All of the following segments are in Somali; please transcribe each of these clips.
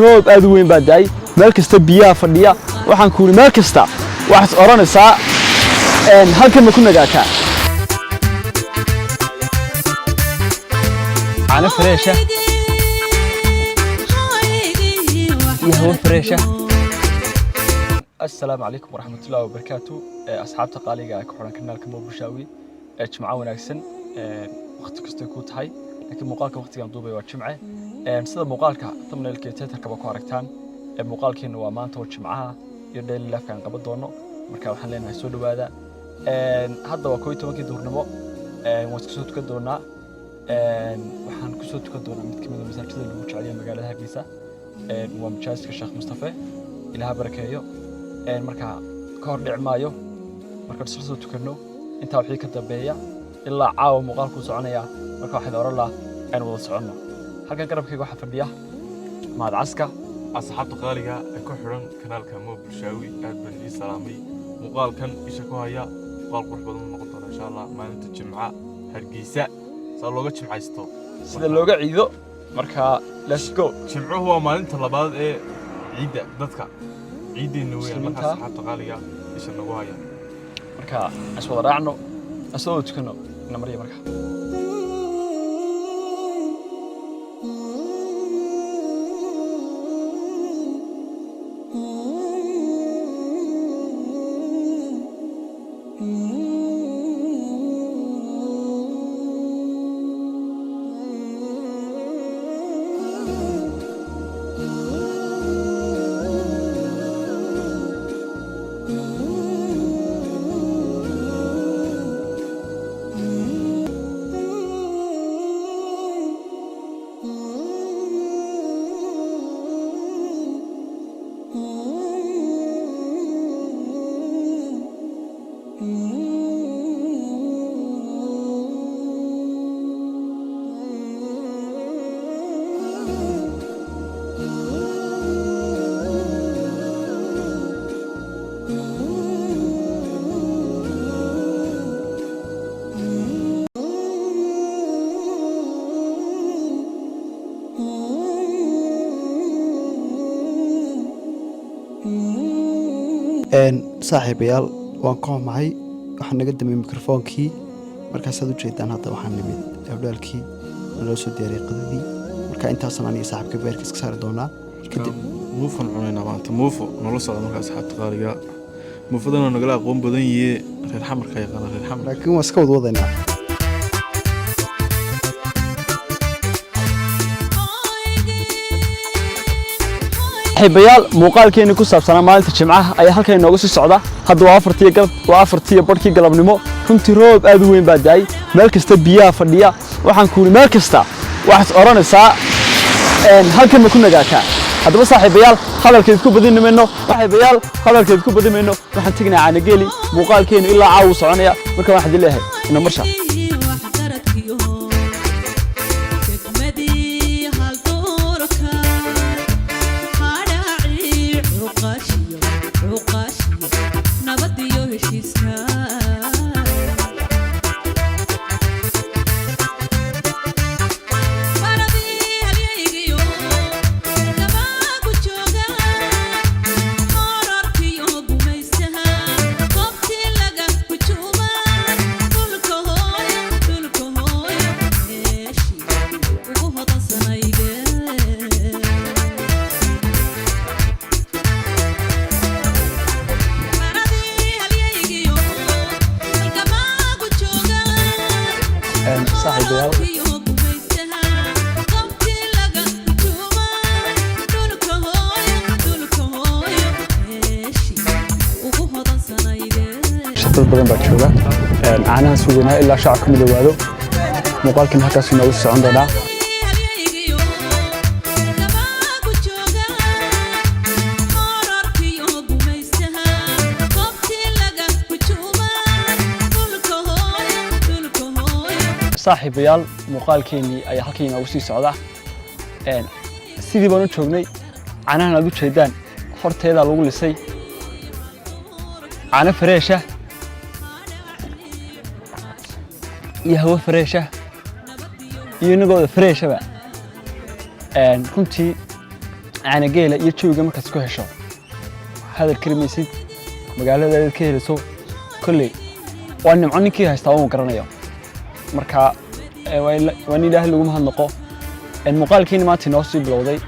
roob aad u weyn baa daay meel kasta biyaha fadhiya waxaan ku meel kasta waxaad oranaysaa halkan ma ku nagaataa ana freesha يهو فريشة. السلام عليكم ورحمة الله وبركاته. أصحاب تقاليد كحران كنا لكم بوشاوي جمعة وناكسن وقت كستيكوت هاي لكن مقالك وقت كان دوبي وجمعة سيدا مقالك ضمن الكيتات هكذا كواركتان مقالك إنه ما أنت وجمعة يردي الله كان قبل دونه مركب حلنا يسولو هذا هذا وكويت ما كدور نمو وسكسوت كدورنا وحن كسوت كدورنا متكمل مثال كذا اللي بوشعليه مقالة هكذا ومجازك الشيخ مصطفى إلى بركاته مركا كور دعمايو مركا سلسلة تكنو أنت وحي كتبية إلا عاو مقالكو سعنيا مركا واحد أورا الله أن وضع سعنا هل كان قرب كي واحد فردية مع العسكر أصحاب تقاليد كحران كنال كمو بشاوي أهد بني سلامي مقال كان يشكوها يا مقال قرب بدون نقطة إن شاء الله ما أنت جمعة هرقيسة صار لوجا جمعة يستو سيد اللوجا عيدو مركا let's go جمعه هو مالنت لبعض عيد ضدك عيد النوية مركا أصحاب تقاليد يشنقوها يا مركا أسود راعنو أسود تكنو نمرية مركا saaxiibayaal waan ka xumahay waxaan naga damay mikrofonkii markaas aad u jeedaan hadda waxaan nimid abdaalkii naloo soo diyaariyay qadadii marka intaasna aniga saaxiibka beerka iska saari doonaa kadib muufan cunayna maanta muufo nolol socda marka asxaab taqaaliga muufadana nagala aqoon badan yahay reer xamarka yaqaan reer xamar laakiin waa iska wadaynaa حبيال مقال كيني كوساب سنة مالت الجمعة أي حال كان ناقص السعودة هذا وافرتي بركي قلب نمو كنت روب أدوين بعداي ملك استبيا فرديا وحن كوني ملك استا واحد أرانا ساعة هل كنا كنا جاكا هذا بس حبيال خلر كيدكو بدين منه حبيال خلر كيدكو بدين منه وحن تجنا عن جيلي مقال كين إلا عاوز عنيا مكان واحد الله إنه مرشا صاحبي شطر بدن باتشوغا معنا سوينا إلا شعب كمل وادو مقال كنا هكذا سنة وسع عندنا صاحبيال مقال كيني أي حكينا وسي سعودة سيدي بانو تشوغني عناها نادو تشيدان فرت هذا لوغو لسي عنا فريشة يهو فريشة ينقو فريشة بقى كنتي caana geela iyo jawiga markaad isku hesho hadal karimaysid magaalada ka heliso kolley waa nimco ninkii haystaa uu garanayo marka waa in ilaahay lagu mahadnaqo muuqaalkiina maanta inoo sii bilowday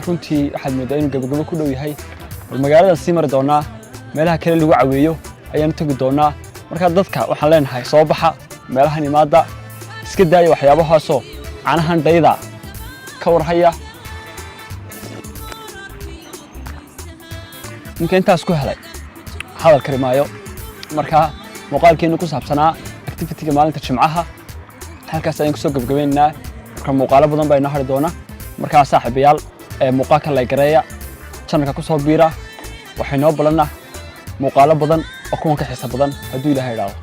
runtii waxaad moodaa inuu gabagabo ku dhow yahay bal magaalada sii mari doonaa meelaha kale lagu caweeyo ayaan tagi doonaa marka dadka waxaan leenahay soo baxa meelahan imaada iska daaya waxyaabahaasoo caanahan dhayda ka warhaya ninka intaas ku helay hadal kari maayo marka muuqaalkeenu ku saabsanaa activity-ga maalinta jimcaha halkaas ayaan kusoo gabagabeynaa marka muuqaalo badan baa inoo hari doona markaa saaxiibayaal muuqaalka la gareeya channelka ku soo biira waxay noo balana muuqaalo badan oo kuwan ka xiiso badan hadduu ilaahay idhaahdo